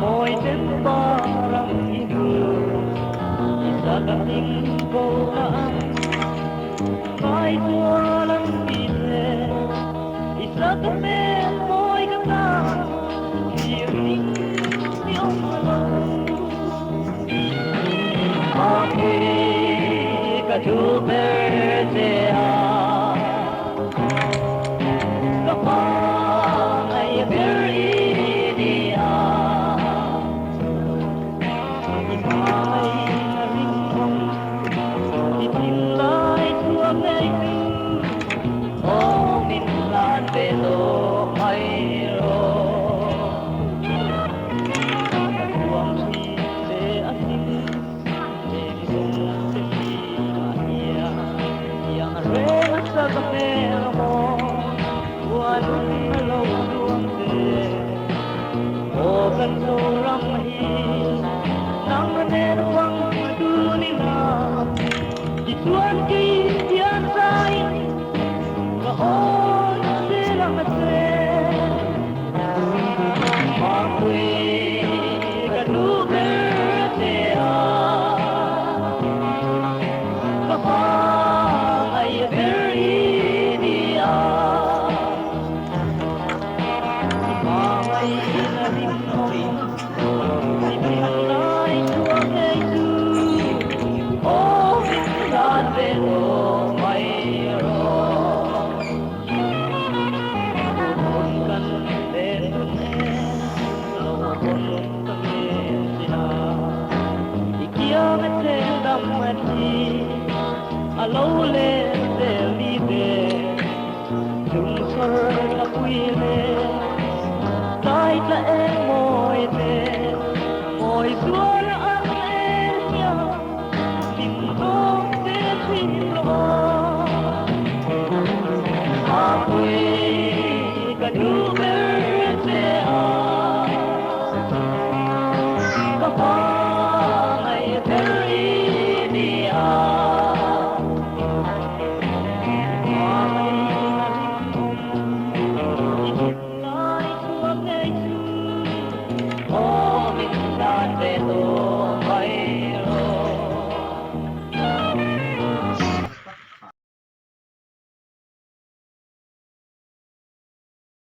Môi đêm ba răng ibu isa kasing ko na kahit walang bise isa kami mo'y kata hiring iyong malang ako'y kaduber siya kapag ay beridia Tuan kian sai kaon silang nagre Makui kaduber siya kapag ay beridia Mamay na rin mo ay bihanay tuwag ay pero mayroon Bukan berunen Lawakon kami siya Ikiyamet sendam mati Alawle selide Jungsor na kuile Kahit laeng mo ite